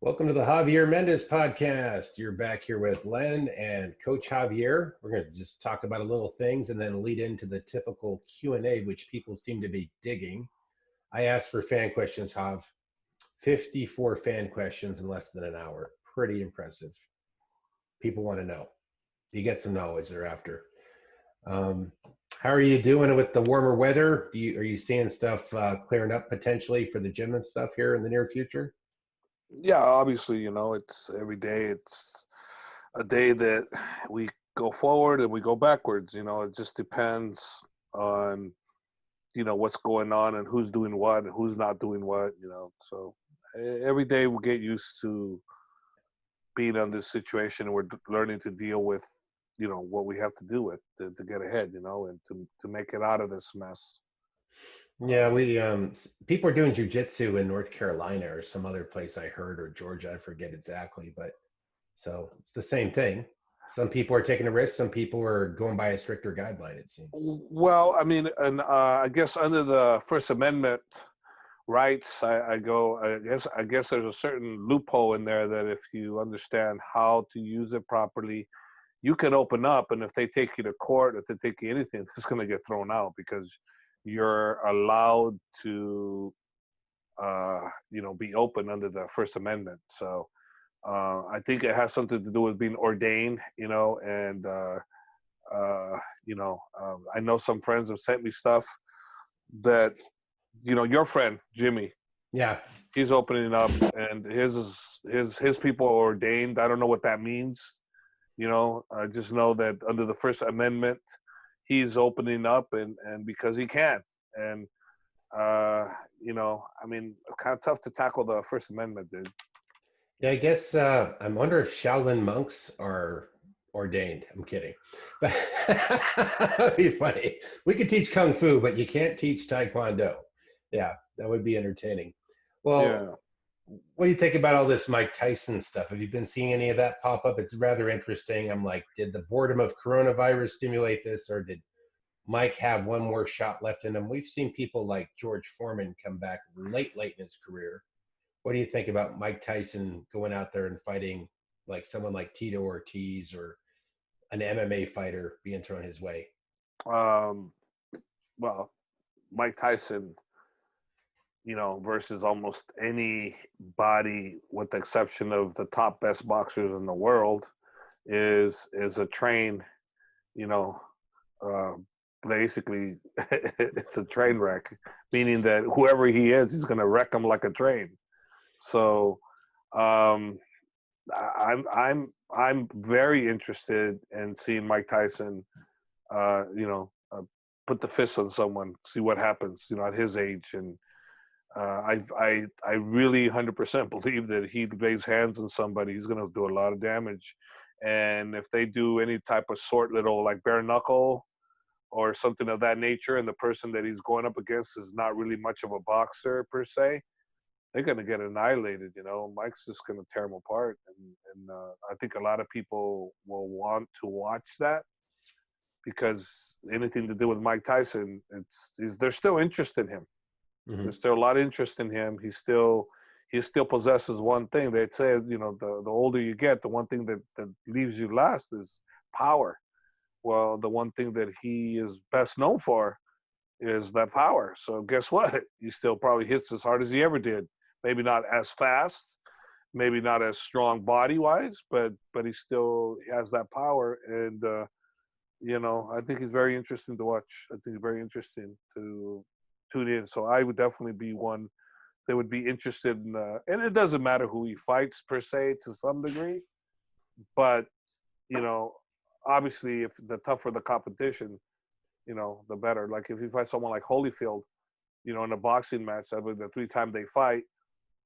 Welcome to the Javier Mendez podcast. You're back here with Len and Coach Javier. We're going to just talk about a little things and then lead into the typical Q&A, which people seem to be digging. I asked for fan questions, Jav. 54 fan questions in less than an hour. Pretty impressive. People want to know. You get some knowledge thereafter. How are you doing with the warmer weather? Are you seeing stuff clearing up potentially for the gym and stuff here in the near future? Yeah, obviously, it's every day. It's a day that we go forward and we go backwards. It just depends on, what's going on and who's doing what and who's not doing what, So every day we get used to being in this situation, and we're learning to deal with, what we have to do with to get ahead, and to make it out of this mess. Yeah, we people are doing jujitsu in North Carolina or some other place I heard, or Georgia, I forget exactly, but so it's the same thing. Some people are taking a risk, some people are going by a stricter guideline, it seems. Well, I mean, and I guess under the First Amendment rights, I guess there's a certain loophole in there that if you understand how to use it properly, you can open up, and if they take you to court, if they take you anything, it's going to get thrown out because you're allowed to, be open under the First Amendment. So I think it has something to do with being ordained, and, I know some friends have sent me stuff that, your friend, Jimmy. Yeah. He's opening up, and his people are ordained. I don't know what that means. I just know that under the First Amendment, he's opening up, and because he can. And, I mean, it's kind of tough to tackle the First Amendment, dude. Yeah, I guess I wonder if Shaolin monks are ordained. I'm kidding. But that'd be funny. We could teach Kung Fu, but you can't teach Taekwondo. Yeah, that would be entertaining. Well, Yeah. What do you think about all this Mike Tyson stuff? Have you been seeing any of that pop up? It's rather interesting. I'm like, did the boredom of coronavirus stimulate this, or did Mike have one more shot left in him? We've seen people like George Foreman come back late in his career. What do you think about Mike Tyson going out there and fighting like someone like Tito Ortiz or an MMA fighter being thrown his way? Well, Mike Tyson, versus almost anybody, with the exception of the top best boxers in the world, is a train, basically it's a train wreck, meaning that whoever he is, he's going to wreck him like a train. So I'm very interested in seeing Mike Tyson, put the fist on someone, see what happens, at his age. And I really 100% believe that he lays hands on somebody, he's going to do a lot of damage. And if they do any type of short little like bare knuckle or something of that nature, and the person that he's going up against is not really much of a boxer per se, they're going to get annihilated. Mike's just going to tear them apart. And I think a lot of people will want to watch that because anything to do with Mike Tyson, there's still interest in him. Mm-hmm. There's still a lot of interest in him. He still possesses one thing. They'd say, the older you get, the one thing that leaves you last is power. Well, the one thing that he is best known for is that power. So guess what? He still probably hits as hard as he ever did. Maybe not as fast, maybe not as strong body-wise, but he still has that power. And, I think it's very interesting to watch. I think it's very interesting to tune in. So I would definitely be one that would be interested in, and it doesn't matter who he fights per se to some degree, but, obviously if the tougher the competition, the better. Like if you fight someone like Holyfield, in a boxing match, that would be the 3-time they fight,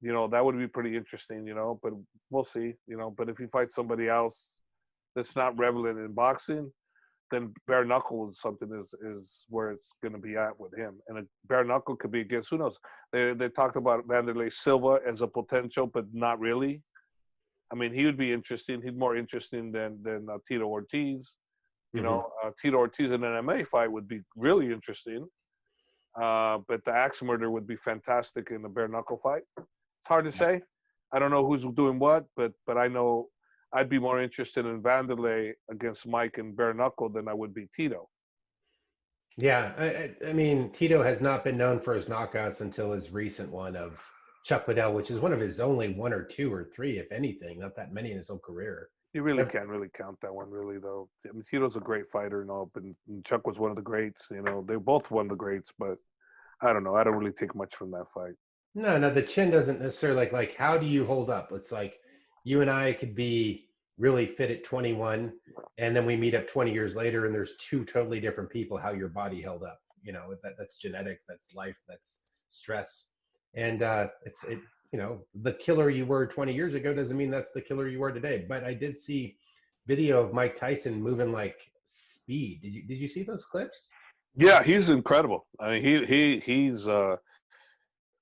that would be pretty interesting, but we'll see, but if you fight somebody else that's not relevant in boxing, then bare knuckle is something is where it's going to be at with him. And a bare knuckle could be against, who knows? They talked about Wanderlei Silva as a potential, but not really. I mean, he would be interesting. He's more interesting than Tito Ortiz. Tito Ortiz in an MMA fight would be really interesting. But the axe murder would be fantastic in a bare knuckle fight. It's hard to say. I don't know who's doing what, but I know I'd be more interested in Vanderlei against Mike and bare knuckle than I would be Tito. Yeah, I mean, Tito has not been known for his knockouts until his recent one of Chuck Liddell, which is one of his only one or two or three, if anything, not that many in his whole career. You really can't really count that one, really, though. I mean, Tito's a great fighter and all, and Chuck was one of the greats. You know, they're both one of the greats, but I don't know. I don't really take much from that fight. No, the chin doesn't necessarily like how do you hold up? It's like you and I could be really fit at 21, and then we meet up 20 years later, and there's two totally different people. How your body held up, that's genetics, that's life, that's stress, and the killer you were 20 years ago doesn't mean that's the killer you are today. But I did see video of Mike Tyson moving like speed. Did you see those clips? Yeah, he's incredible. I mean, he's he's a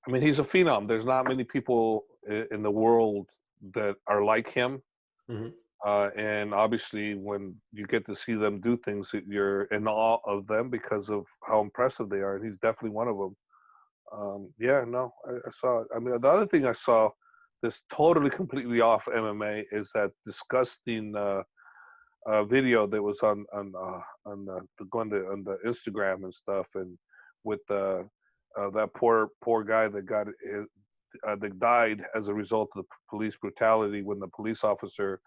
phenom. There's not many people in the world that are like him. Mm-hmm. And obviously, when you get to see them do things, you're in awe of them because of how impressive they are. And he's definitely one of them. I saw it. I mean, the other thing I saw that's totally, completely off MMA is that disgusting video that was on the Instagram and stuff, and with that poor guy that died as a result of the police brutality when the police officer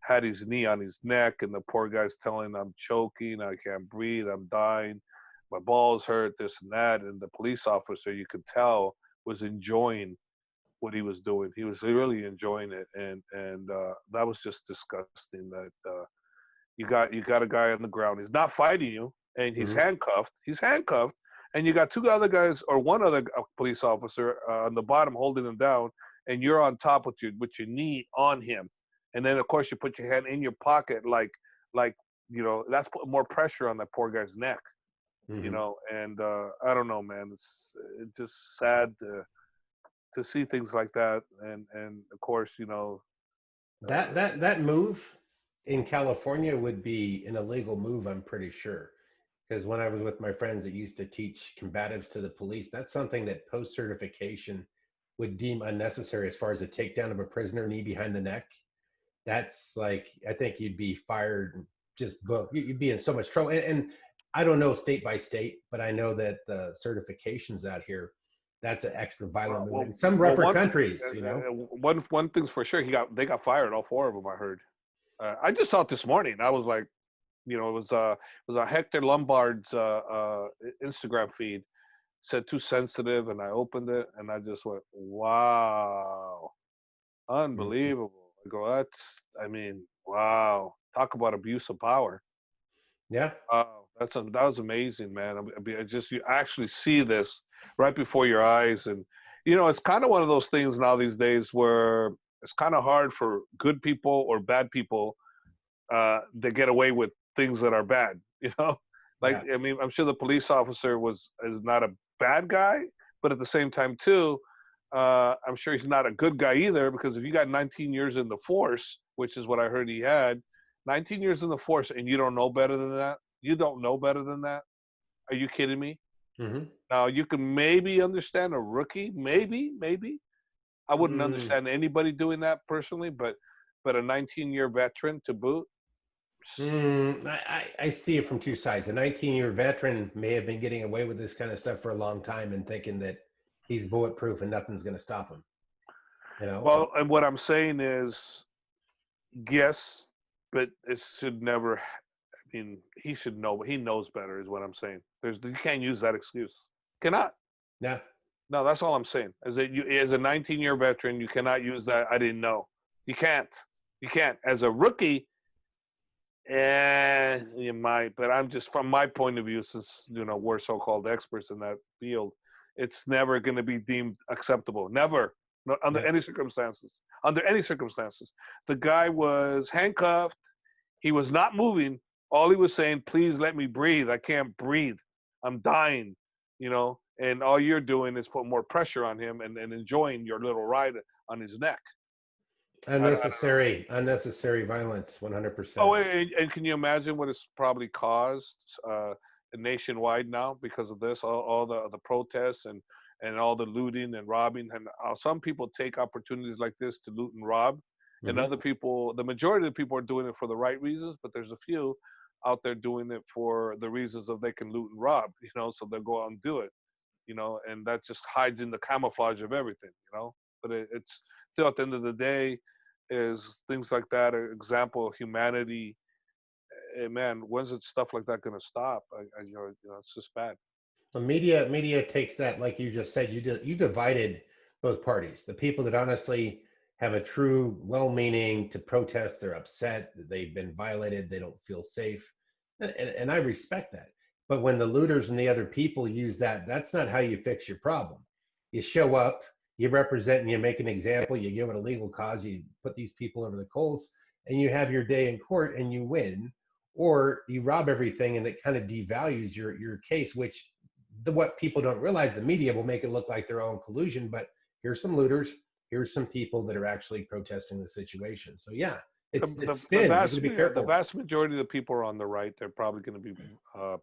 had his knee on his neck, and the poor guy's telling him, I'm choking, I can't breathe, I'm dying, my balls hurt, this and that. And the police officer, you could tell, was enjoying what he was doing. He was really enjoying it. And that was just disgusting that you got a guy on the ground. He's not fighting you, and he's handcuffed. He's handcuffed. And you got two other guys or one other police officer on the bottom holding him down, and you're on top with your knee on him. And then, of course, you put your hand in your pocket like that's putting more pressure on that poor guy's neck, And I don't know, man. It's just sad to see things like that. And of course, that move in California would be an illegal move, I'm pretty sure. Because when I was with my friends that used to teach combatives to the police, that's something that post-certification would deem unnecessary as far as a takedown of a prisoner, knee behind the neck. That's like, I think you'd be fired, just booked. You'd be in so much trouble. And I don't know state by state, but I know that the certifications out here, that's an extra violent move. In some rougher countries, One thing's for sure, they got fired, all four of them, I heard. I just saw it this morning. I was like, it was a Hector Lombard's Instagram feed. Said too sensitive, and I opened it, and I just went, wow, unbelievable. I go, wow. Talk about abuse of power. Yeah. Wow, that was amazing, man. You actually see this right before your eyes, and it's kind of one of those things now these days where it's kind of hard for good people or bad people to get away with things that are bad. Like, yeah. I mean, I'm sure the police officer is not a bad guy, but at the same time too, I'm sure he's not a good guy either, because if you got 19 years in the force, which is what I heard he had, 19 years in the force, and you don't know better than that, are you kidding me? Mm-hmm. Now, you can maybe understand a rookie, maybe. I wouldn't understand anybody doing that personally, but a 19-year veteran to boot. I see it from two sides. A 19-year veteran may have been getting away with this kind of stuff for a long time and thinking that he's bulletproof and nothing's going to stop him. Well, and what I'm saying is, yes, but it should never. I mean, he should know. He knows better, is what I'm saying. You can't use that excuse. Cannot. Yeah. No, that's all I'm saying. Is that you, as a 19-year veteran, you cannot use that. I didn't know. You can't. As a rookie. You might, but I'm just, from my point of view, since we're so-called experts in that field, it's never going to be deemed acceptable. Never, under any circumstances. Under any circumstances, the guy was handcuffed. He was not moving. All he was saying, "Please let me breathe. I can't breathe. I'm dying." And all you're doing is put more pressure on him and enjoying your little ride on his neck. Unnecessary violence, 100%. Oh, and can you imagine what it's probably caused nationwide now because of this? All the protests and and all the looting and robbing. And some people take opportunities like this to loot and rob, and Hmm. other people, the majority of the people are doing it for the right reasons, but there's a few out there doing it for the reasons of they can loot and rob, so they'll go out and do it, and that just hides in the camouflage of everything. But it's still, at the end of the day, is things like that an example of humanity? Man, when's it stuff like that going to stop? It's just bad. The media takes that, like you just said, you divided both parties. The people that honestly have a true well-meaning to protest, they're upset, they've been violated, they don't feel safe, and I respect that. But when the looters and the other people use that, that's not how you fix your problem. You show up, you represent, and you make an example. You give it a legal cause. You put these people over the coals, and you have your day in court, and you win. Or you rob everything, and it kind of devalues your case, which what people don't realize, the media will make it look like their own collusion, but here's some looters, here's some people that are actually protesting the situation. So yeah, The, it's the, the spin. You got vast to be the careful. vast majority of the people are on the right. They're probably going to be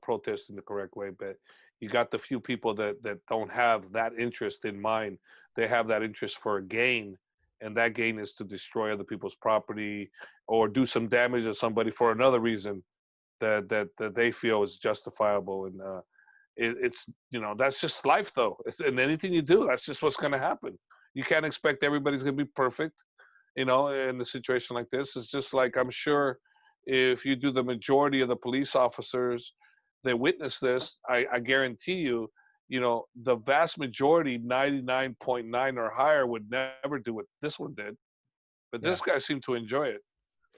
protesting the correct way, but you got the few people that don't have that interest in mind. They have that interest for a gain, and that gain is to destroy other people's property or do some damage to somebody for another reason that they feel is justifiable. And it's that's just life, though. And anything you do, that's just what's going to happen. You can't expect everybody's going to be perfect. In a situation like this. It's just like, I'm sure if you do the majority of the police officers that witness this, I guarantee you, the vast majority, 99.9 or higher, would never do what this one did. But Yeah. this guy seemed to enjoy it.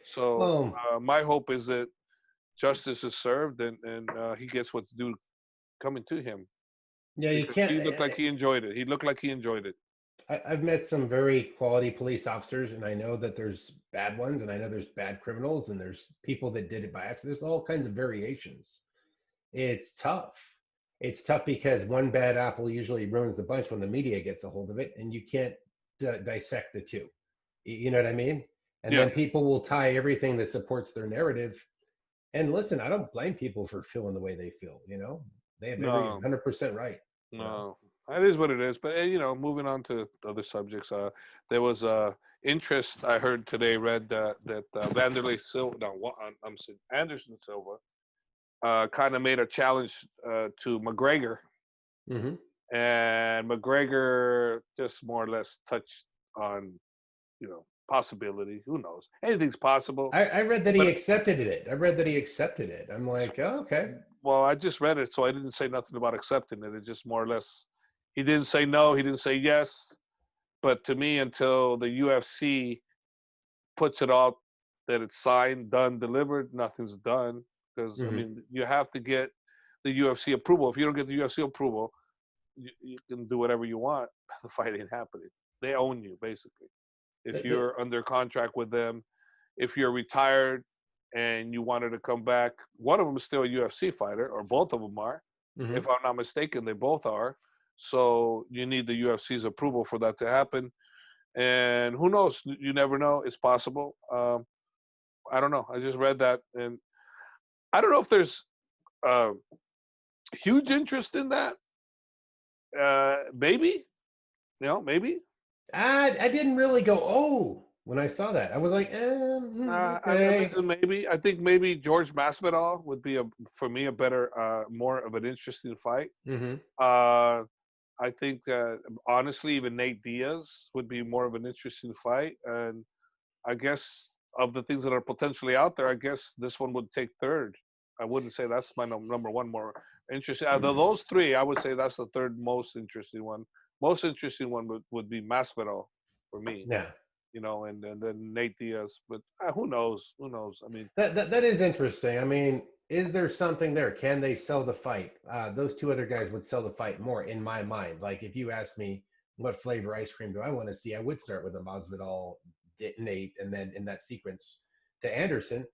So Well, my hope is that justice is served, and he gets what's due coming to him, yeah, you because can't. he looked like he enjoyed it. He looked like he enjoyed it. I've met some very quality police officers, and I know that there's bad ones, and I know there's bad criminals, and there's people that did it by accident. There's all kinds of variations. It's tough. It's tough because one bad apple usually ruins the bunch when the media gets a hold of it, and you can't dissect the two. You know what I mean? And Yeah. then people will tie everything that supports their narrative. And listen, I don't blame people for feeling the way they feel. They have every No. 100% right. You know, No, that is what it is. But moving on to other subjects, there was interest I heard today. Read that Vanderlei Silva, no, I'm saying Anderson Silva, kind of made a challenge to McGregor, hmm and McGregor just more or less touched on possibility. Who knows? Anything's possible. I read that he But accepted it. I read that he accepted it. I'm like, oh, okay. well, I just read it, so I didn't say nothing about accepting it. It just more or less, he didn't say no, he didn't say yes. But to me, until the UFC puts it out that it's signed, done, delivered, nothing's done. Because I hmm mean, you have to get the UFC approval. If you don't get the UFC approval, you can do whatever you want. The fight ain't happening. They own you, basically. If you're under contract with them, if you're retired and you wanted to come back, one of them is still a UFC fighter, or both of them are. If hmm I'm not mistaken, they both are. So you need the UFC's approval for that to happen. And who knows? You never know. It's possible. I don't know. I just read that, and I don't know if there's uh, huge interest in that. Maybe, maybe. I didn't really go, oh, when I saw that. I was like, I okay. think maybe. I think maybe George Masvidal would be for me a better, more of an interesting fight. hmm Uh, I think honestly, even Nate Diaz would be more of an interesting fight. And I guess of the things that are potentially out there, I guess this one would take third. I wouldn't say that's my number one more interesting. Out of those three, I would say that's the third most interesting one. Most interesting one would be Masvidal for me, Yeah. and then Nate Diaz. But who knows? Who knows? I mean, That is interesting. I mean, is there something there? Can they sell the fight? Those two other guys would sell the fight more in my mind. Like if you ask me what flavor ice cream do I want to see, I would start with a Masvidal, Nate, and then in that sequence to Anderson.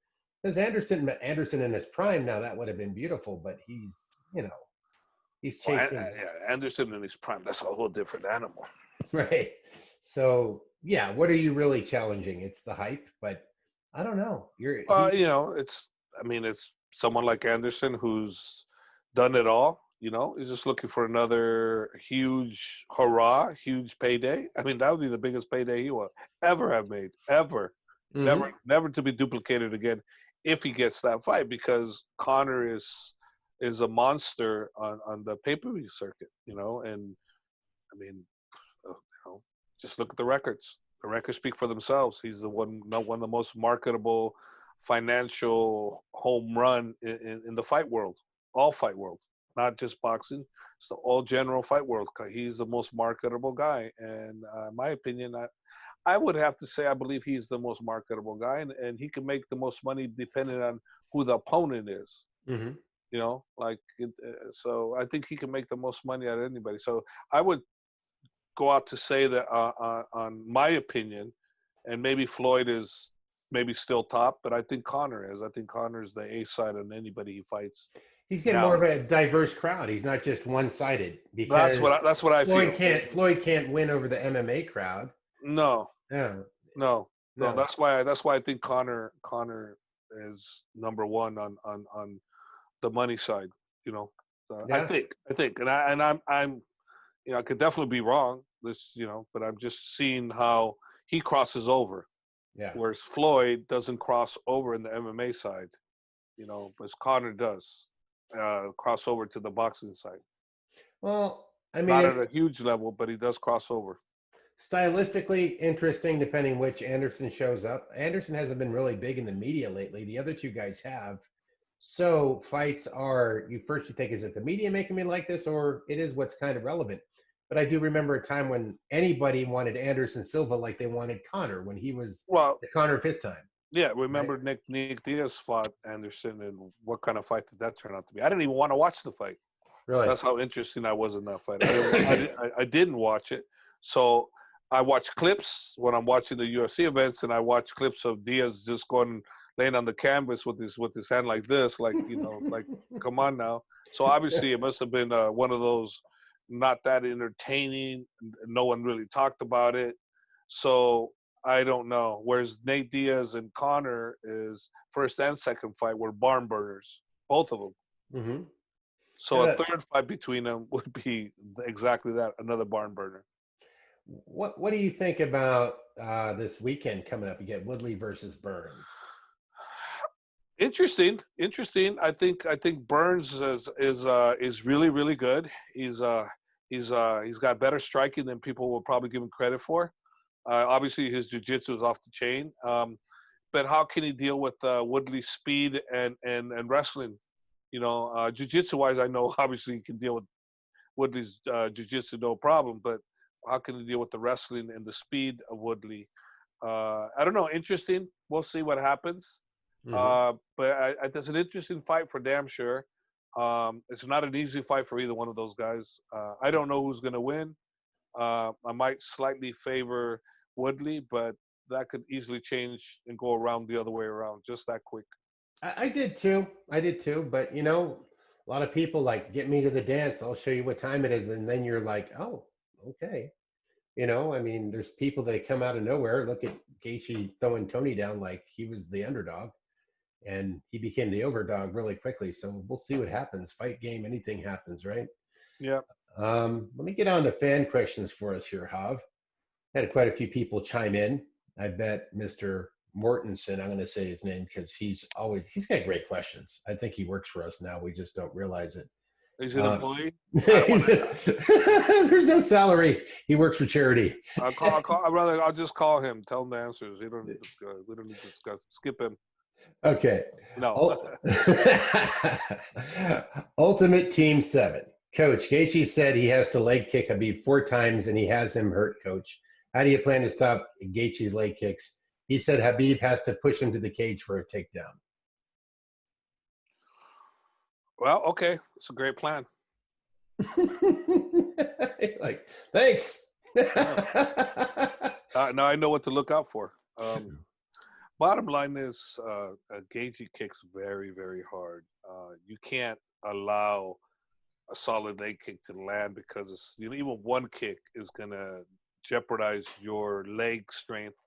Because Anderson in his prime now, that would have been beautiful, but he's chasing. yeah, Anderson in his prime, that's a whole different animal. Right. So yeah, what are you really challenging? It's the hype, but I don't know. It's someone like Anderson who's done it all. He's just looking for another huge hurrah, huge payday. I mean, that would be the biggest payday he will ever have made, ever. Mm-hmm. Never to be duplicated again if he gets that fight, because Conor is a monster on the pay-per-view circuit, and I mean, just look at the records. The records speak for themselves. He's one of the most marketable financial home run in the fight world, all fight world, not just boxing. It's the all general fight world. He's the most marketable guy, and in my opinion, I would have to say I believe he's the most marketable guy, and he can make the most money depending on who the opponent is. Mm-hmm. So I think he can make the most money out of anybody. So I would go out to say that on my opinion, and maybe Floyd is maybe still top, but I think Conor is. I think Conor is the A side on anybody he fights. He's getting more of a diverse crowd. He's not just one-sided, because that's what I feel. Floyd can't win over the MMA crowd. No. No. That's why I think Conor is number one on the money side. Yeah. I think, and I'm I could definitely be wrong. But I'm just seeing how he crosses over. Yeah. Whereas Floyd doesn't cross over in the MMA side, but Conor does cross over to the boxing side. Well, I mean, not at a huge level, but he does cross over. Stylistically interesting, depending which Anderson shows up. Anderson hasn't been really big in the media lately. The other two guys have. So fights are, you think, is it the media making me like this, or it is what's kind of relevant? But I do remember a time when anybody wanted Anderson Silva like they wanted Conor, when he was the Conor of his time. Yeah, remember right? Nick Diaz fought Anderson, and what kind of fight did that turn out to be? I didn't even want to watch the fight. Really? That's how interesting I was in that fight. I didn't watch it. So I watch clips when I'm watching the UFC events, and I watch clips of Diaz just laying on the canvas with his hand like this, like come on now. So obviously it must have been one of those not that entertaining. No one really talked about it. So I don't know. Whereas Nate Diaz and Conor is first and second fight were barn burners, both of them. Mm-hmm. So a third fight between them would be exactly that, another barn burner. What do you think about this weekend coming up? You get Woodley versus Burns. Interesting. I think Burns is really, really good. He's got better striking than people will probably give him credit for. Obviously, his jiu-jitsu is off the chain. But how can he deal with Woodley's speed and wrestling? Jiu-jitsu wise, I know obviously he can deal with Woodley's jiu-jitsu no problem. But how can he deal with the wrestling and the speed of Woodley? I don't know. Interesting. We'll see what happens. Mm-hmm. But it's an interesting fight for damn sure. It's not an easy fight for either one of those guys. I don't know who's going to win. I might slightly favor Woodley, but that could easily change and go around the other way around just that quick. I did too. But, a lot of people get me to the dance. I'll show you what time it is. And then you're like, oh, okay. There's people that come out of nowhere. Look at Gaethje throwing Tony down like he was the underdog. And he became the overdog really quickly. So we'll see what happens. Fight game, anything happens, right? Yeah. Let me get on to fan questions for us here, Hav. Had quite a few people chime in. I bet Mr. Mortensen, I'm going to say his name because he's got great questions. I think he works for us now. We just don't realize it. He's an employee? There's no salary. He works for charity. I'll just call him. Tell him the answers. We don't need to discuss. Skip him. Okay. No. Ultimate Team 7. Coach, Gaethje said he has to leg kick Khabib 4 times, and he has him hurt, Coach. How do you plan to stop Gaethje's leg kicks? He said Khabib has to push him to the cage for a takedown. Well, okay. It's a great plan. Thanks. Now I know what to look out for. Bottom line is Gaethje kicks very, very hard. You can't allow a solid leg kick to land because even one kick is going to jeopardize your leg strength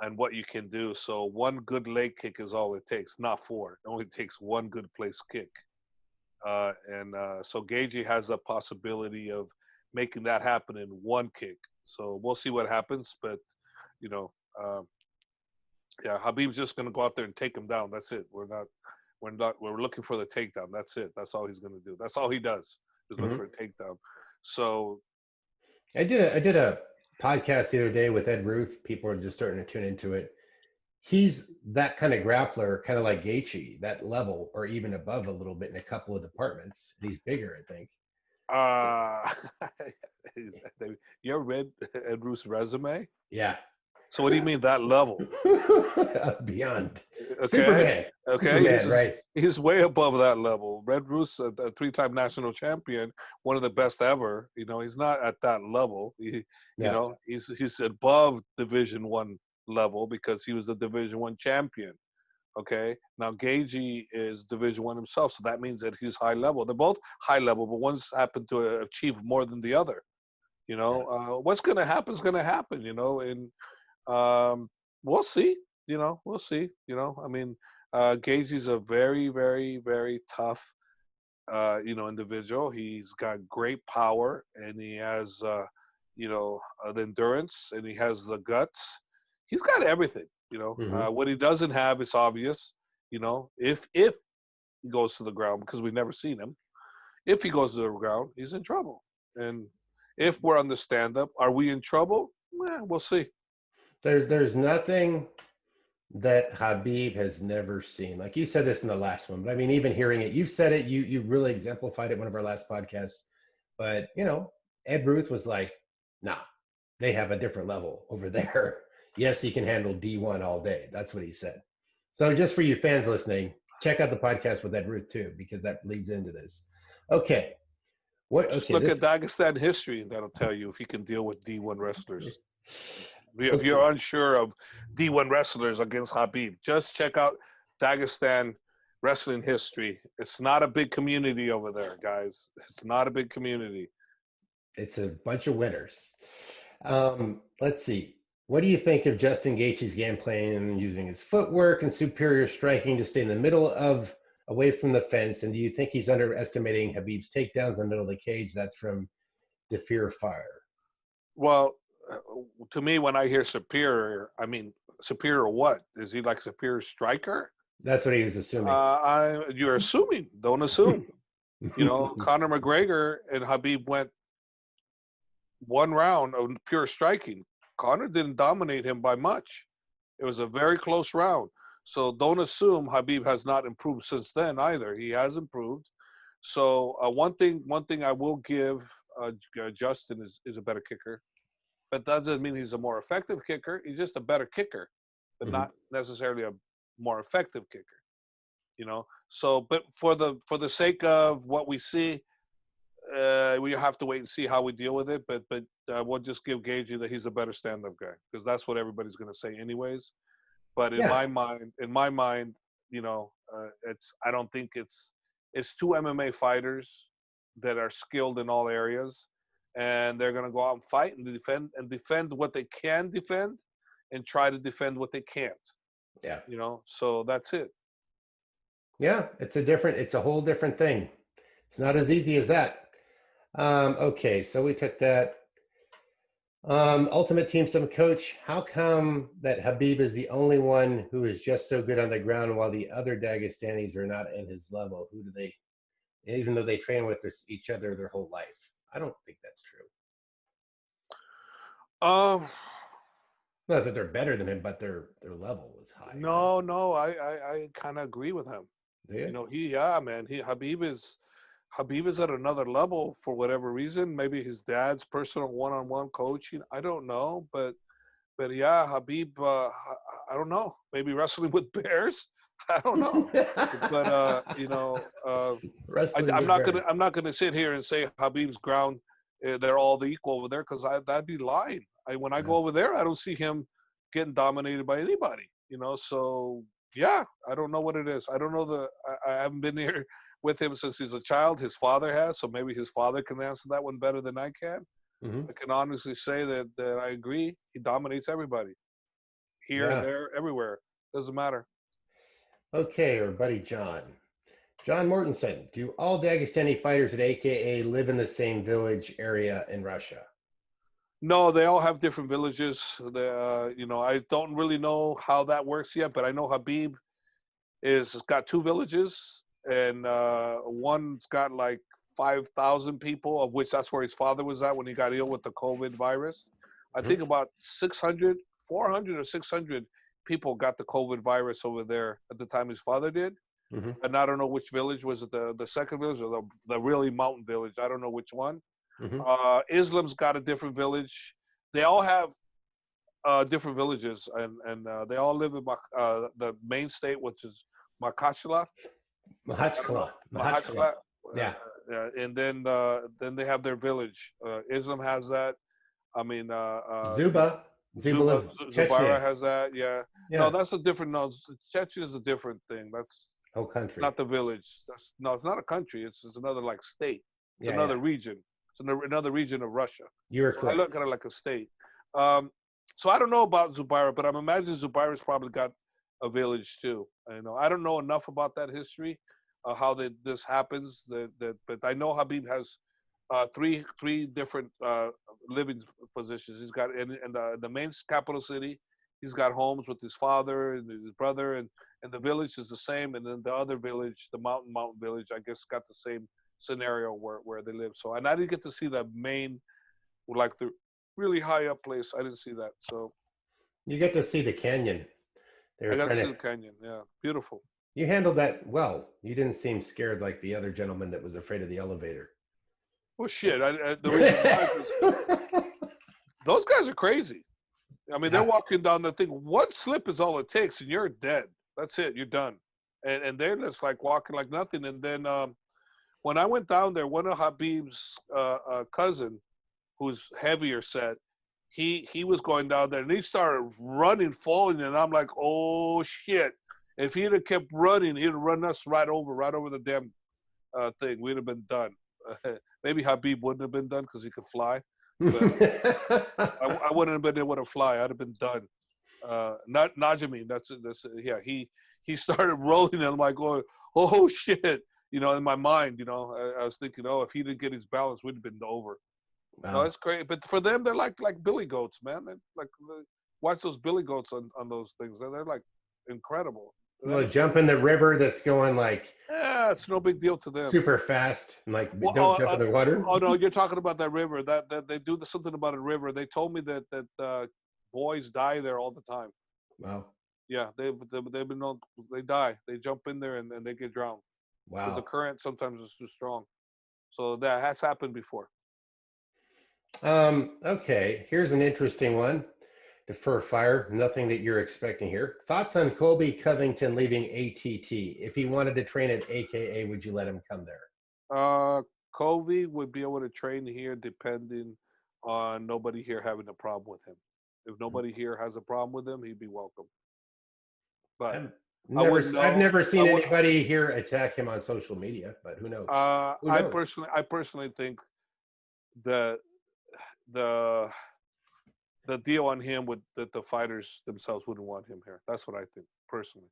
and what you can do. So one good leg kick is all it takes, not 4. It only takes one good place kick. So Gaethje has a possibility of making that happen in one kick. So we'll see what happens. But, you know, yeah, Khabib's just going to go out there and take him down. That's it. We're looking for the takedown. That's it. That's all he's going to do. That's all he does is look for a takedown. So I did a podcast the other day with Ed Ruth. People are just starting to tune into it. He's that kind of grappler, kind of like Gaethje, that level or even above a little bit in a couple of departments. He's bigger, I think. You ever read Ed Ruth's resume? Yeah. So what do you mean that level? Beyond. Okay. Superman, right. He's way above that level. Red Roos, a three-time national champion, one of the best ever. You know, he's not at that level. You know, he's above Division I level because he was a Division I champion. Okay. Now Gaethje is Division I himself, so that means that he's high level. They're both high level, but one's happened to achieve more than the other. You know, what's going to happen is going to happen. You know, and we'll see. You know, we'll see. You know, I mean, Gaethje's a very, very, very tough, individual. He's got great power, and he has, the endurance, and he has the guts. He's got everything. You know, what he doesn't have is obvious. You know, if he goes to the ground, because we've never seen him, if he goes to the ground, he's in trouble. And if we're on the stand-up, are we in trouble? We'll see. There's nothing that Khabib has never seen. Like you said this in the last one, but I mean, even hearing it, you've said it, you really exemplified it in one of our last podcasts. But, you know, Ed Ruth was like, nah, they have a different level over there. Yes, he can handle D1 all day. That's what he said. So just for you fans listening, check out the podcast with Ed Ruth too, because that leads into this. Okay. Just look at Dagestan history, and that'll tell you if he can deal with D1 wrestlers. If you're unsure of D1 wrestlers against Khabib, just check out Dagestan wrestling history. It's not a big community over there, guys. It's not a big community. It's a bunch of winners. Let's see. What do you think of Justin Gaethje's game plan using his footwork and superior striking to stay in the middle of away from the fence? And do you think he's underestimating Khabib's takedowns in the middle of the cage? That's from Defear Fire. Well, to me, when I hear superior, I mean, superior what? Is he like superior striker? That's what he was assuming. You're assuming. Don't assume. You know, Conor McGregor and Khabib went one round of pure striking. Conor didn't dominate him by much. It was a very close round. So don't assume Khabib has not improved since then either. He has improved. So one thing I will give Justin is a better kicker. But that doesn't mean he's a more effective kicker. He's just a better kicker, but not necessarily a more effective kicker. You know. So, but for the sake of what we see, we have to wait and see how we deal with it. But we'll just give Gaethje that he's a better stand-up guy because that's what everybody's going to say anyways. But in my mind, you know, I don't think it's two MMA fighters that are skilled in all areas. And they're going to go out and fight and defend what they can defend and try to defend what they can't. Yeah. You know, so that's it. Yeah, it's a whole different thing. It's not as easy as that. Okay, so we took that. Ultimate Team Summit coach, how come that Khabib is the only one who is just so good on the ground while the other Dagestanis are not in his level? Who do they, even though they train with each other their whole life? I don't think that's true. Not that they're better than him, but their level is high. No, I kind of agree with him. Yeah. You know, Khabib is at another level for whatever reason. Maybe his dad's personal one-on-one coaching. I don't know, but yeah, Khabib. I don't know. Maybe wrestling with bears. I don't know, but I'm not gonna sit here and say Khabib's ground. They're all equal over there because that'd be lying. When I go over there, I don't see him getting dominated by anybody. You know, so yeah, I don't know what it is. I don't know I haven't been here with him since he's a child. His father has, so maybe his father can answer that one better than I can. I can honestly say that I agree. He dominates everybody, here, there, everywhere. Doesn't matter. Okay, our buddy John. John Mortensen, do all Dagestani fighters at AKA live in the same village area in Russia? No, they all have different villages. I don't really know how that works yet, but I know Khabib is got two villages, and one's got like 5,000 people, of which that's where his father was at when he got ill with the COVID virus. I think about 600, 400 or 600 people got the COVID virus over there at the time his father did. Mm-hmm. And I don't know which village was it, the second village or the really mountain village. I don't know which one. Mm-hmm. Islam's got a different village. They all have different villages, and they all live in the main state, which is Makachla. Mahachkala. Yeah. And then they have their village. Islam has that. I mean, Zubara has that. Yeah. No, that's a different. No, Chechnya is a different thing. That's whole country. Not the village. It's not a country. It's another like state. It's another region. It's another region of Russia. You're correct. I look at it like a state. So I don't know about Zubaira, but I'm imagining Zubaira's probably got a village too. I don't know enough about that history, how this happens. But I know Khabib has three different living positions. He's got in the main capital city. He's got homes with his father and his brother, and the village is the same. And then the other village, the mountain village, I guess got the same scenario where they live. So, and I didn't get to see the main, like the really high up place. I didn't see that. So you get to see the canyon. I got to see the canyon. Yeah, beautiful. You handled that well. You didn't seem scared like the other gentleman that was afraid of the elevator. Well, shit. The reason why is those guys are crazy. I mean, they're walking down the thing. One slip is all it takes, and you're dead. That's it. You're done. And they're just like walking like nothing. And then when I went down there, one of Habib's cousin, who's heavier set, he was going down there, and he started running, falling, and I'm like, oh shit! If he'd have kept running, he'd have run us right over the damn thing. We'd have been done. Maybe Khabib wouldn't have been done because he could fly. But I wouldn't have been able to fly. I'd have been done. Not Najami. That's yeah. He started rolling, and I'm like, oh shit! In my mind, I was thinking, if he didn't get his balance, we'd have been over. Wow. No, it's great. But for them, they're like billy goats, man. They're like watch those billy goats on those things. They're like incredible. Well, jump in the river that's going like it's no big deal to them. Super fast and don't jump in the water. Oh no, you're talking about that river. That they do something about a river. They told me that boys die there all the time. Wow. Yeah, they've been known. They die. They jump in there and they get drowned. Wow. The current sometimes is too strong. So that has happened before. Okay, here's an interesting one. Defer fire, nothing that you're expecting here. Thoughts on Colby Covington leaving ATT? If he wanted to train at AKA, would you let him come there? Colby would be able to train here depending on nobody here having a problem with him. If nobody here has a problem with him, he'd be welcome. But I've never seen anybody here attack him on social media, but who knows? I personally think the deal on him that the fighters themselves wouldn't want him here. That's what I think personally.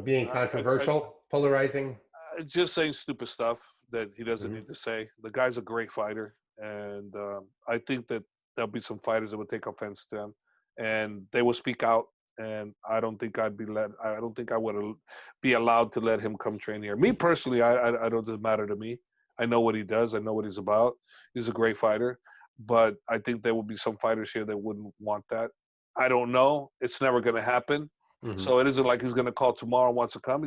Being controversial, polarizing. Just saying stupid stuff that he doesn't need to say. The guy's a great fighter, and I think that there'll be some fighters that would take offense to him, and they will speak out. And I don't think I would be allowed to let him come train here. Me personally, I don't. Doesn't matter to me. I know what he does. I know what he's about. He's a great fighter. But I think there will be some fighters here that wouldn't want that. I don't know. It's never going to happen. Mm-hmm. So it isn't like he's going to call tomorrow and wants to come.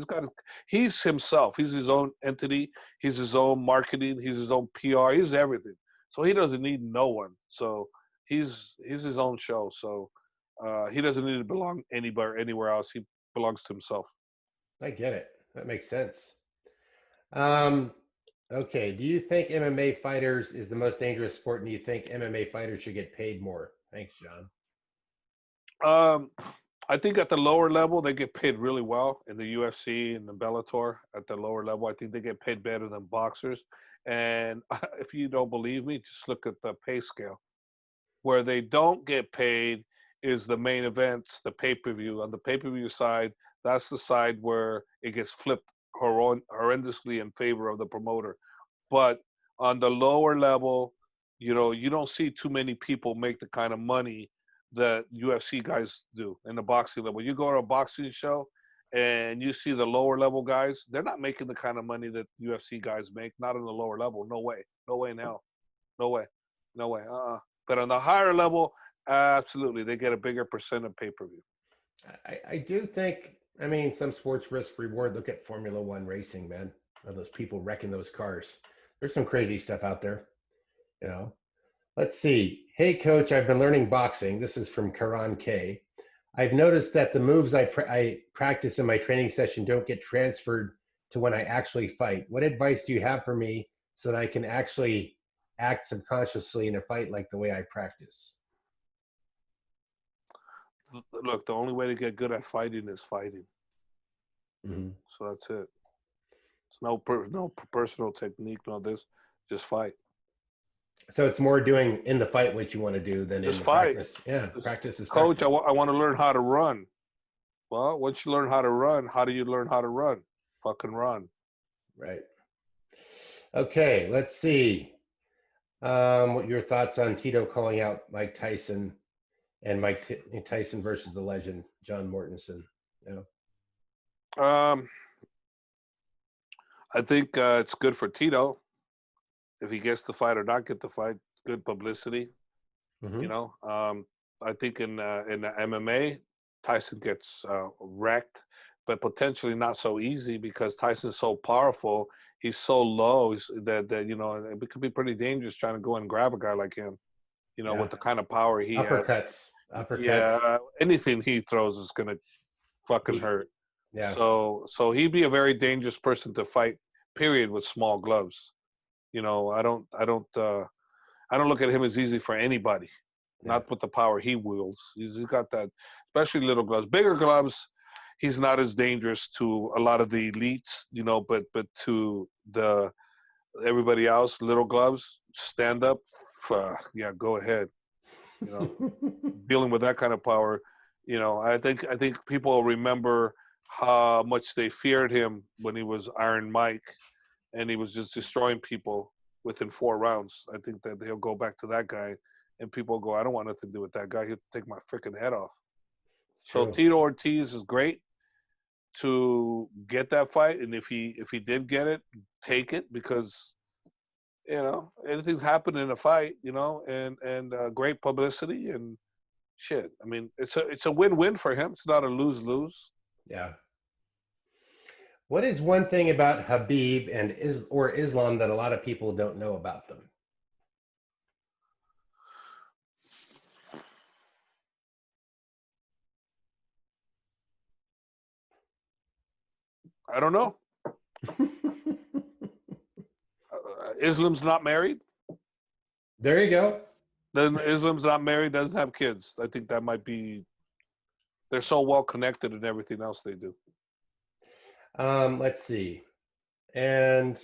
He's himself. He's his own entity. He's his own marketing. He's his own PR. He's everything. So he doesn't need no one. So he's his own show. So he doesn't need to belong anywhere else. He belongs to himself. I get it. That makes sense. Okay, do you think MMA fighters is the most dangerous sport, and do you think MMA fighters should get paid more? Thanks, John. I think at the lower level, they get paid really well in the UFC and the Bellator. At the lower level, I think they get paid better than boxers. And if you don't believe me, just look at the pay scale. Where they don't get paid is the main events, the pay-per-view. On the pay-per-view side, that's the side where it gets flipped horrendously in favor of the promoter. But on the lower level, you know, you don't see too many people make the kind of money that UFC guys do in the boxing level. You go to a boxing show and you see the lower level guys, they're not making the kind of money that UFC guys make, not on the lower level. No way. No way in hell. No way. No way. But on the higher level, absolutely. They get a bigger percent of pay-per-view. I do think, I mean, some sports risk reward. Look at Formula One racing, man. All those people wrecking those cars. There's some crazy stuff out there, you know. Let's see. Hey, coach, I've been learning boxing. This is from Karan K. I've noticed that the moves I practice in my training session don't get transferred to when I actually fight. What advice do you have for me so that I can actually act subconsciously in a fight like the way I practice? Look, the only way to get good at fighting is fighting. Mm-hmm. So that's it. It's no personal technique, no this. Just fight. So it's more doing in the fight what you want to do than just in the fight. practice. Yeah, practice is coach. practice. I want to learn how to run. Well, once you learn how to run, how do you learn how to run? Fucking run. Right. Okay, let's see. What your thoughts on Tito calling out Mike Tyson and Tyson versus the legend John Mortensen? Yeah. I think it's good for Tito if he gets the fight or not get the fight. Good publicity. Mm-hmm. You know, I think in the MMA, Tyson gets wrecked, but potentially not so easy because Tyson's so powerful. He's so low that you know it could be pretty dangerous trying to go and grab a guy like him. You know, with the kind of power he has. Uppercuts. Yeah, anything he throws is gonna fucking hurt. Yeah. So he'd be a very dangerous person to fight. Period. With small gloves. You know, I don't look at him as easy for anybody. Yeah. Not with the power he wields. He's got that, especially little gloves. Bigger gloves, he's not as dangerous to a lot of the elites, you know, but to everybody else, little gloves, stand up, yeah, go ahead. You know, dealing with that kind of power, you know, I think people remember how much they feared him when he was Iron Mike, and he was just destroying people within 4 rounds. I think that he'll go back to that guy, and people go, I don't want nothing to do with that guy. He'll take my freaking head off. True. So Tito Ortiz is great to get that fight, and if he did get it, take it, because you know anything's happened in a fight, you know, and great publicity and shit. I mean, it's a win-win for him. It's not a lose-lose. Yeah. What is one thing about Khabib and Islam that a lot of people don't know about them? I don't know. Islam's not married. There you go. Islam's not married, doesn't have kids. I think that might be. They're so well connected in everything else they do. Let's see. And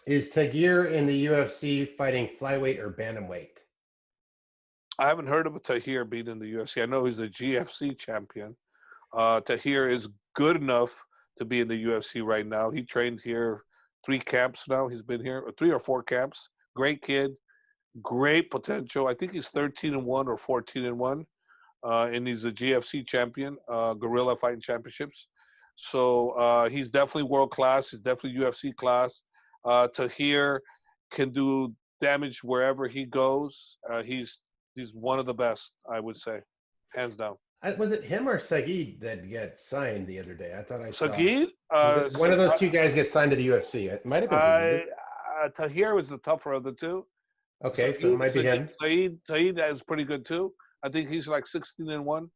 is Taghir in the UFC fighting flyweight or bantamweight? I haven't heard of a Taghir being in the UFC. I know he's the GFC champion. Taghir is good enough to be in the UFC right now. He trained here 3 camps now. He's been here 3 or 4 camps. Great kid, great potential. I think he's 13-1 or 14-1, and he's a GFC champion, Guerrilla Fighting Championships. So he's definitely world class. He's definitely UFC class. Taghir can do damage wherever he goes. He's one of the best, I would say, hands down. Was it him or Saeed that got signed the other day? I thought I saw. Saeed? One of those 2 guys gets signed to the UFC. It might have been. Taghir was the tougher of the 2. Okay, so it might be him. Saeed is pretty good too. I think he's like 16-1,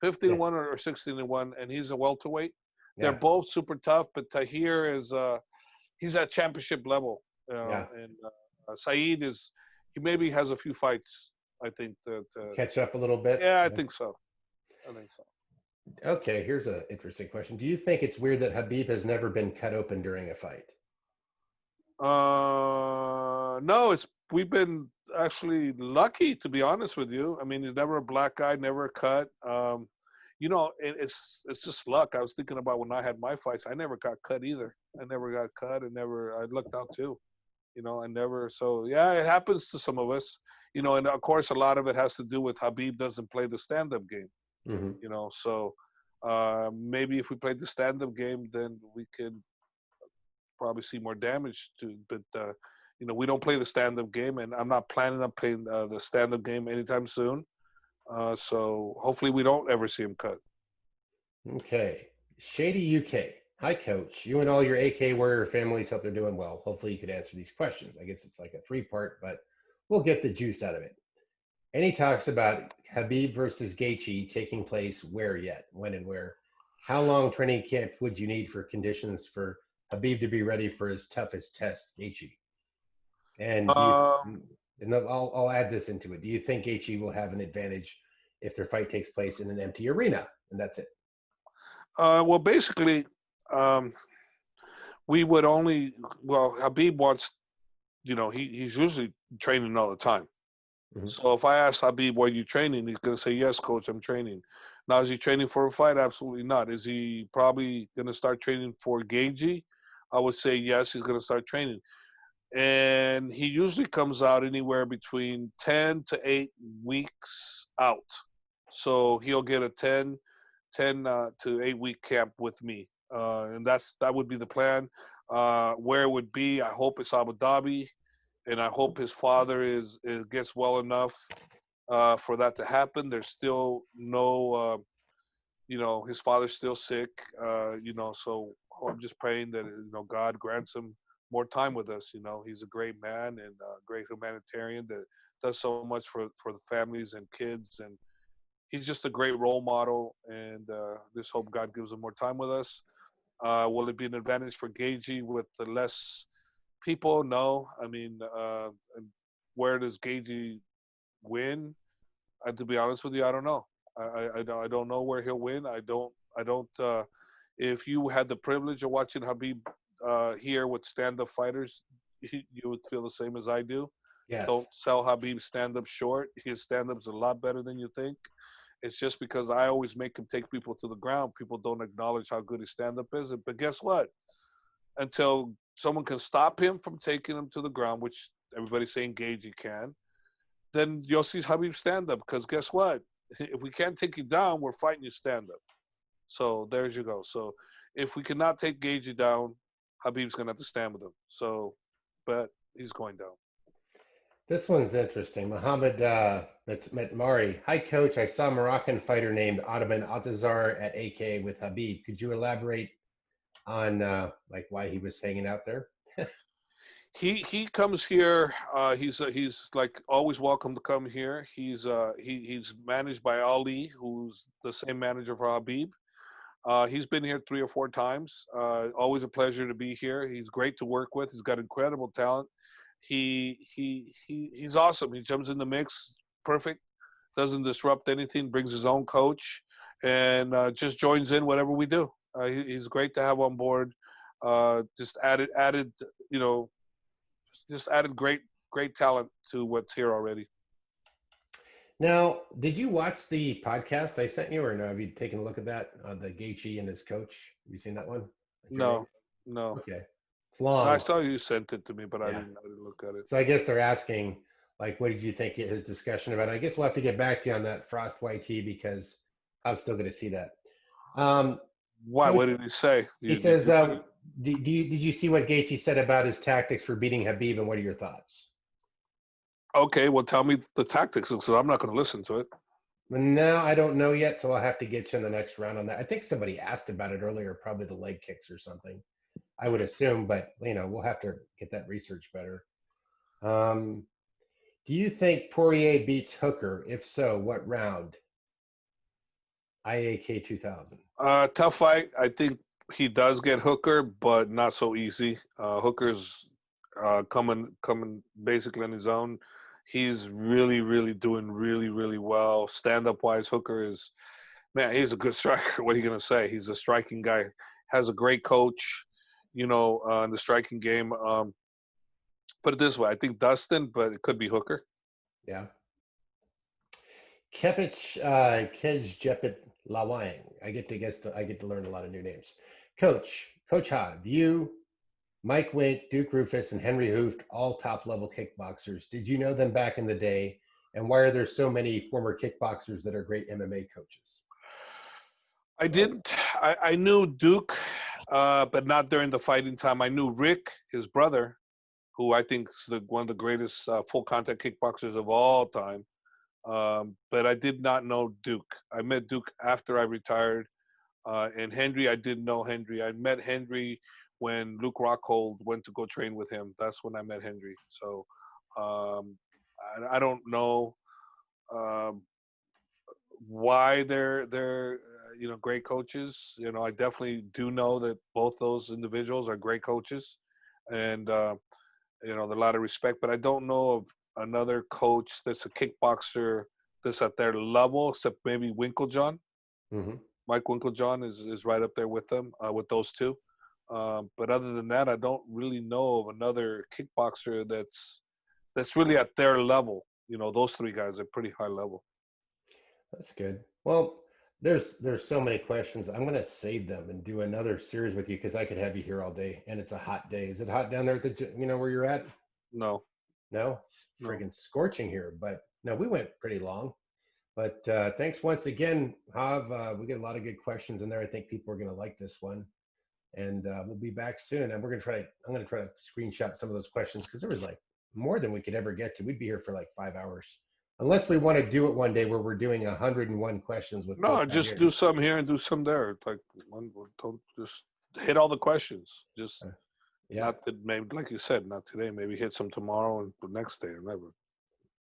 15-1 or 16-1, and he's a welterweight. Yeah. They're both super tough, but Taghir is he's at championship level. And Saeed he maybe has a few fights. I think to catch up a little bit. Yeah, I think so. Okay, here's an interesting question. Do you think it's weird that Khabib has never been cut open during a fight? No, we've been actually lucky, to be honest with you. I mean, he's never a black guy, never a cut. it's just luck. I was thinking about when I had my fights. I never got cut either. I never got cut, and I looked out too. I never. So yeah, it happens to some of us. And of course, a lot of it has to do with Khabib doesn't play the stand-up game. Mm-hmm. So maybe if we played the stand-up game, then we could probably see more damage to. But we don't play the stand-up game, and I'm not planning on playing the stand-up game anytime soon. So hopefully we don't ever see him cut. Okay. Shady UK. Hi, Coach. You and all your AK Warrior families hope they're doing well. Hopefully you could answer these questions. I guess it's like a three-part, but we'll get the juice out of it. Any talks about Khabib versus Gaethje taking place where yet? When and where? How long training camp would you need for conditions for Khabib to be ready for his toughest test, Gaethje? And I'll add this into it. Do you think Gaethje will have an advantage if their fight takes place in an empty arena? And that's it. Well, basically, we would only. Well, Khabib wants. He's usually training all the time. Mm-hmm. So if I ask Khabib, "Were you training?" He's going to say, "Yes, coach, I'm training." Now, is he training for a fight? Absolutely not. Is he probably going to start training for Gaethje? I would say yes. He's going to start training. And he usually comes out anywhere between 10 to 8 weeks out. So he'll get a 10 to 8 week camp with me. And that would be the plan. Where it would be, I hope it's Abu Dhabi, and I hope his father gets well enough for that to happen. There's still no, his father's still sick, so I'm just praying that, God grants him more time with us. He's a great man and a great humanitarian that does so much for the families and kids, and he's just a great role model, and just hope God gives him more time with us. Will it be an advantage for Gaethje with the less people? No. I mean, where does Gaethje win? To be honest with you, I don't know. I don't know where he'll win. I don't. If you had the privilege of watching Khabib here with stand-up fighters, you would feel the same as I do. Yes. Don't sell Khabib stand-up short. His stand-up's a lot better than you think. It's just because I always make him take people to the ground. People don't acknowledge how good his stand-up is. But guess what? Until someone can stop him from taking him to the ground, which everybody's saying Gaethje can, then you'll see Khabib stand-up. Because guess what? If we can't take you down, we're fighting you stand-up. So there's you go. So if we cannot take Gaethje down, Khabib's going to have to stand with him. So, but he's going down. This one's interesting. Mohammed Metmari. Hi, Coach. I saw a Moroccan fighter named Othman Azaitar at AK with Khabib. Could you elaborate on why he was hanging out there? He comes here. He's like always welcome to come here. He's managed by Ali, who's the same manager for Khabib. He's been here 3 or 4 times. Always a pleasure to be here. He's great to work with. He's got incredible talent. He's awesome. He jumps in the mix, perfect. Doesn't disrupt anything. Brings his own coach, and just joins in whatever we do. He's great to have on board. Just added great talent to what's here already. Now, did you watch the podcast I sent you, or no? Have you taken a look at that? The Gaethje and his coach. Have you seen that one? No. Okay, it's long. No, I saw you sent it to me, but I didn't look at it. So I guess they're asking, what did you think of his discussion about it? I guess we'll have to get back to you on that Frost YT because I'm still going to see that. Why? What did he say? He says, did you see what Gaethje said about his tactics for beating Khabib, and what are your thoughts? Okay, well, tell me the tactics, because I'm not going to listen to it. No, I don't know yet, so I'll have to get you in the next round on that. I think somebody asked about it earlier, probably the leg kicks or something, I would assume, but, we'll have to get that research better. Do you think Porier beats Hooker? If so, what round? IAK 2000. Tough fight. I think he does get Hooker, but not so easy. Hooker's coming basically on his own. He's really, really doing really, really well. Stand-up wise, Hooker is, man, he's a good striker. What are you going to say? He's a striking guy. Has a great coach, in the striking game. Put it this way, I think Dustin, but it could be Hooker. Yeah. Kepich Kej Jepit Lawang. I get to learn a lot of new names. Coach Hav, you, Mike Wink, Duke Roufus, and Henri Hooft, all top-level kickboxers. Did you know them back in the day? And why are there so many former kickboxers that are great MMA coaches? I didn't. I knew Duke, but not during the fighting time. I knew Rick, his brother, who I think is one of the greatest full contact kickboxers of all time. But I did not know Duke. I met Duke after I retired. And Henry, I didn't know Henry. I met Henry when Luke Rockhold went to go train with him. That's when I met Henry. So um, I don't know um, why they're great coaches. I definitely do know that both those individuals are great coaches, and there's a lot of respect. But I don't know of another coach that's a kickboxer that's at their level, except maybe Winklejohn. Mm-hmm. Mike Winklejohn is right up there with them, with those two. But other than that, I don't really know of another kickboxer that's really at their level. Those three guys are pretty high level. That's good. Well, there's so many questions. I'm going to save them and do another series with you because I could have you here all day, and it's a hot day. Is it hot down there at the where you're at? No. No, it's friggin' scorching here. But no, we went pretty long. But thanks once again, Hav. We get a lot of good questions in there. I think people are going to like this one, and we'll be back soon. And I'm going to try to screenshot some of those questions because there was like more than we could ever get to. We'd be here for like 5 hours, unless we want to do it one day where we're doing 101 questions with. No, just do some here and do some there. Like don't just hit all the questions. Just yeah. not that, maybe like you said, not today. Maybe hit some tomorrow and the next day or never.